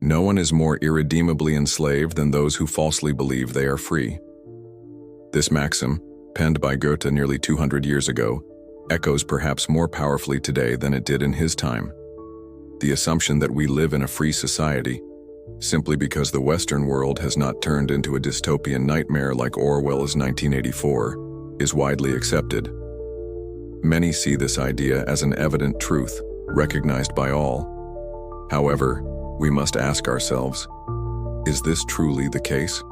No one is more irredeemably enslaved than those who falsely believe they are free. This maxim, penned by Goethe nearly 200 years ago, echoes perhaps more powerfully today than it did in his time. The assumption that we live in a free society, simply because the Western world has not turned into a dystopian nightmare like Orwell's 1984, is widely accepted. Many see this idea as an evident truth, recognized by all. However, we must ask ourselves, is this truly the case?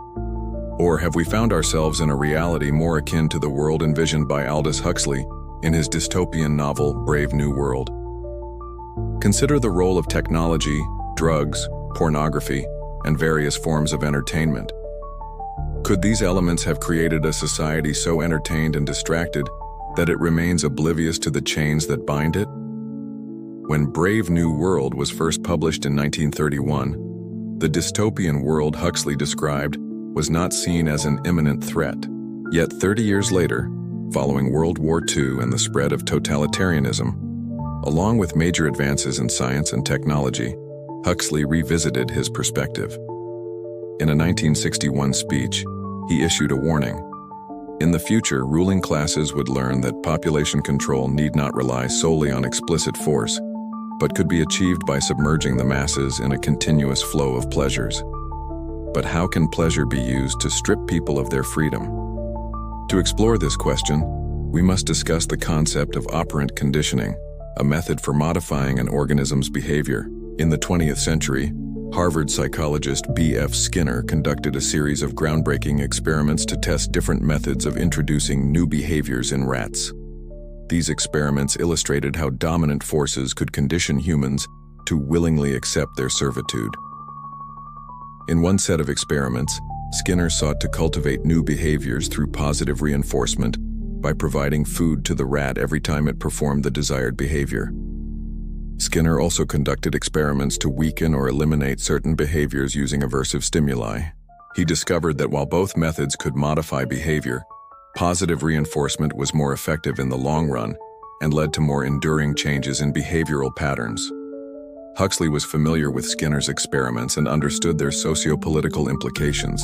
Or have we found ourselves in a reality more akin to the world envisioned by Aldous Huxley in his dystopian novel Brave New World? Consider the role of technology, drugs, pornography, and various forms of entertainment. Could these elements have created a society so entertained and distracted that it remains oblivious to the chains that bind it? When Brave New World was first published in 1931, the dystopian world Huxley described was not seen as an imminent threat. Yet 30 years later, following World War II and the spread of totalitarianism, along with major advances in science and technology, Huxley revisited his perspective. In a 1961 speech, he issued a warning. In the future, ruling classes would learn that population control need not rely solely on explicit force, but could be achieved by submerging the masses in a continuous flow of pleasures. But how can pleasure be used to strip people of their freedom? To explore this question, we must discuss the concept of operant conditioning, a method for modifying an organism's behavior. In the 20th century, Harvard psychologist B.F. Skinner conducted a series of groundbreaking experiments to test different methods of introducing new behaviors in rats. These experiments illustrated how dominant forces could condition humans to willingly accept their servitude. In one set of experiments, Skinner sought to cultivate new behaviors through positive reinforcement by providing food to the rat every time it performed the desired behavior. Skinner also conducted experiments to weaken or eliminate certain behaviors using aversive stimuli. He discovered that while both methods could modify behavior, positive reinforcement was more effective in the long run and led to more enduring changes in behavioral patterns. Huxley was familiar with Skinner's experiments and understood their socio-political implications.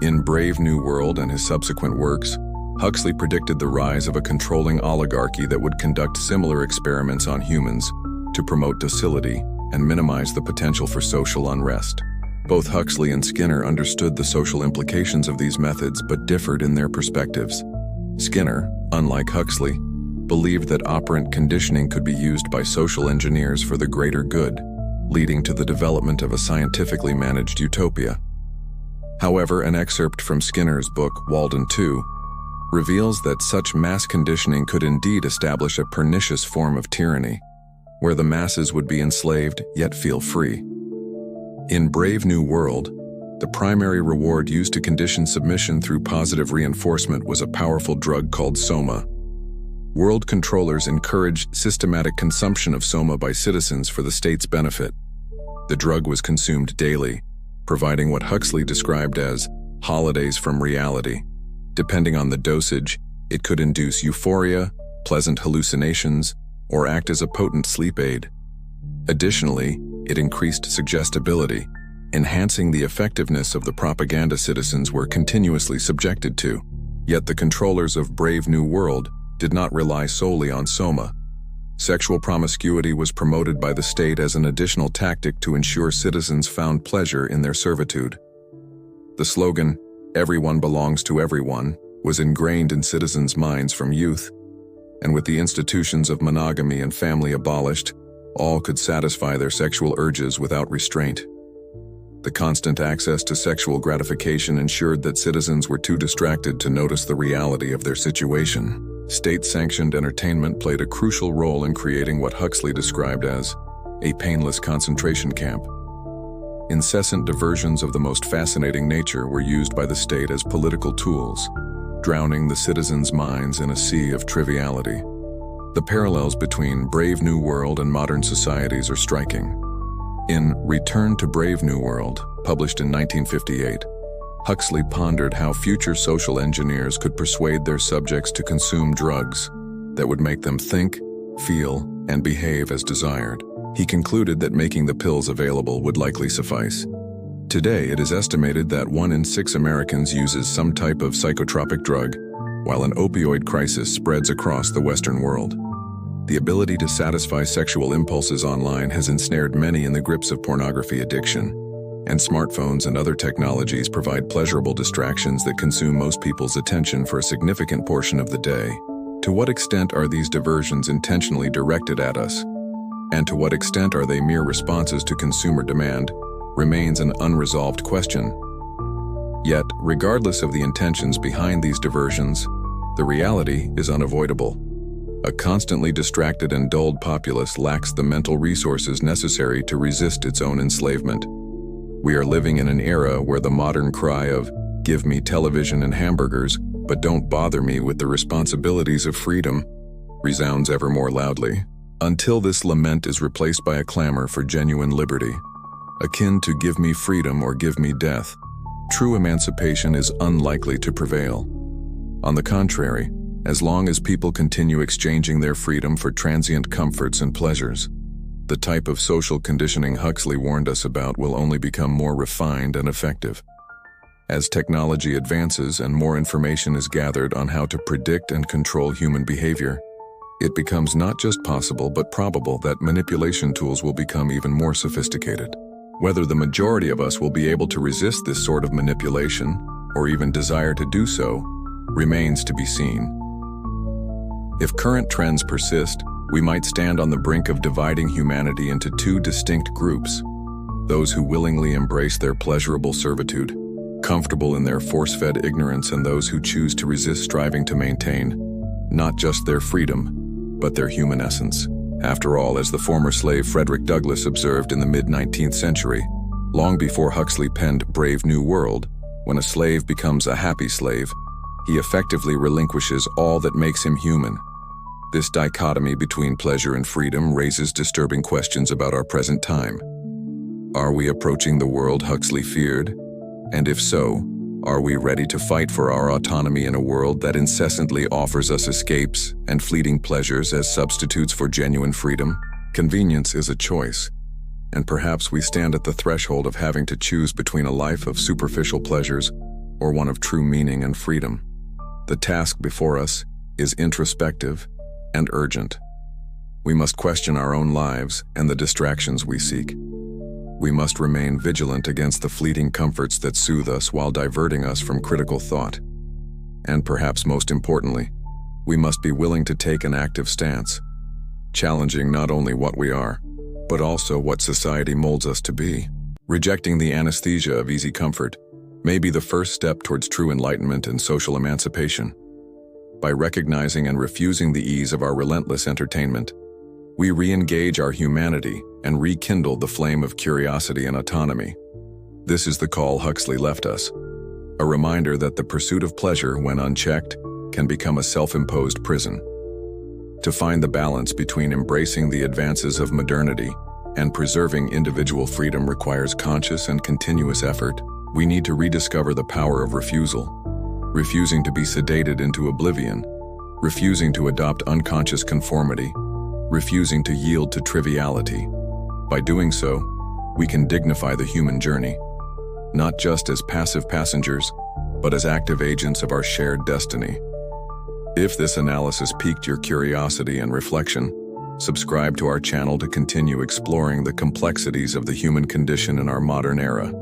In Brave New World and his subsequent works, Huxley predicted the rise of a controlling oligarchy that would conduct similar experiments on humans to promote docility and minimize the potential for social unrest. Both Huxley and Skinner understood the social implications of these methods but differed in their perspectives. Skinner, unlike Huxley, believed that operant conditioning could be used by social engineers for the greater good, leading to the development of a scientifically managed utopia. However, an excerpt from Skinner's book, Walden 2, reveals that such mass conditioning could indeed establish a pernicious form of tyranny, where the masses would be enslaved yet feel free. In Brave New World, the primary reward used to condition submission through positive reinforcement was a powerful drug called soma. World controllers encouraged systematic consumption of soma by citizens for the state's benefit. The drug was consumed daily, providing what Huxley described as holidays from reality. Depending on the dosage, it could induce euphoria, pleasant hallucinations, or act as a potent sleep aid. Additionally, it increased suggestibility, enhancing the effectiveness of the propaganda citizens were continuously subjected to. Yet the controllers of Brave New World did not rely solely on soma. Sexual promiscuity was promoted by the state as an additional tactic to ensure citizens found pleasure in their servitude. The slogan, "Everyone belongs to everyone," was ingrained in citizens' minds from youth, and with the institutions of monogamy and family abolished, all could satisfy their sexual urges without restraint. The constant access to sexual gratification ensured that citizens were too distracted to notice the reality of their situation. State-sanctioned entertainment played a crucial role in creating what Huxley described as a painless concentration camp. Incessant diversions of the most fascinating nature were used by the state as political tools, drowning the citizens' minds in a sea of triviality. The parallels between Brave New World and modern societies are striking. In Return to Brave New World, published in 1958, Huxley pondered how future social engineers could persuade their subjects to consume drugs that would make them think, feel, and behave as desired. He concluded that making the pills available would likely suffice. Today, it is estimated that 1 in 6 Americans uses some type of psychotropic drug, while an opioid crisis spreads across the Western world. The ability to satisfy sexual impulses online has ensnared many in the grips of pornography addiction, and smartphones and other technologies provide pleasurable distractions that consume most people's attention for a significant portion of the day. To what extent are these diversions intentionally directed at us? And to what extent are they mere responses to consumer demand, remains an unresolved question. Yet, regardless of the intentions behind these diversions, the reality is unavoidable. A constantly distracted and dulled populace lacks the mental resources necessary to resist its own enslavement. We are living in an era where the modern cry of, "Give me television and hamburgers, but don't bother me with the responsibilities of freedom," resounds ever more loudly, until this lament is replaced by a clamor for genuine liberty. Akin to "give me freedom or give me death," true emancipation is unlikely to prevail. On the contrary, as long as people continue exchanging their freedom for transient comforts and pleasures, the type of social conditioning Huxley warned us about will only become more refined and effective. As technology advances and more information is gathered on how to predict and control human behavior, it becomes not just possible but probable that manipulation tools will become even more sophisticated. Whether the majority of us will be able to resist this sort of manipulation, or even desire to do so, remains to be seen. If current trends persist, we might stand on the brink of dividing humanity into 2 distinct groups: those who willingly embrace their pleasurable servitude, comfortable in their force-fed ignorance, and those who choose to resist, striving to maintain not just their freedom, but their human essence. After all, as the former slave Frederick Douglass observed in the mid-19th century, long before Huxley penned Brave New World, when a slave becomes a happy slave, he effectively relinquishes all that makes him human. This dichotomy between pleasure and freedom raises disturbing questions about our present time. Are we approaching the world Huxley feared? And if so, are we ready to fight for our autonomy in a world that incessantly offers us escapes and fleeting pleasures as substitutes for genuine freedom? Convenience is a choice, and perhaps we stand at the threshold of having to choose between a life of superficial pleasures or one of true meaning and freedom. The task before us is introspective and urgent. We must question our own lives and the distractions we seek. We must remain vigilant against the fleeting comforts that soothe us while diverting us from critical thought. And perhaps most importantly, we must be willing to take an active stance, challenging not only what we are, but also what society molds us to be. Rejecting the anesthesia of easy comfort may be the first step towards true enlightenment and social emancipation. By recognizing and refusing the ease of our relentless entertainment, we re-engage our humanity and rekindle the flame of curiosity and autonomy. This is the call Huxley left us, a reminder that the pursuit of pleasure, when unchecked, can become a self-imposed prison. To find the balance between embracing the advances of modernity and preserving individual freedom requires conscious and continuous effort. We need to rediscover the power of refusal, refusing to be sedated into oblivion, refusing to adopt unconscious conformity, refusing to yield to triviality. By doing so, we can dignify the human journey, not just as passive passengers, but as active agents of our shared destiny. If this analysis piqued your curiosity and reflection, subscribe to our channel to continue exploring the complexities of the human condition in our modern era.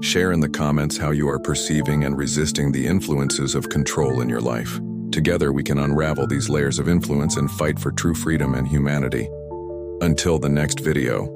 Share in the comments how you are perceiving and resisting the influences of control in your life. Together we can unravel these layers of influence and fight for true freedom and humanity. Until the next video.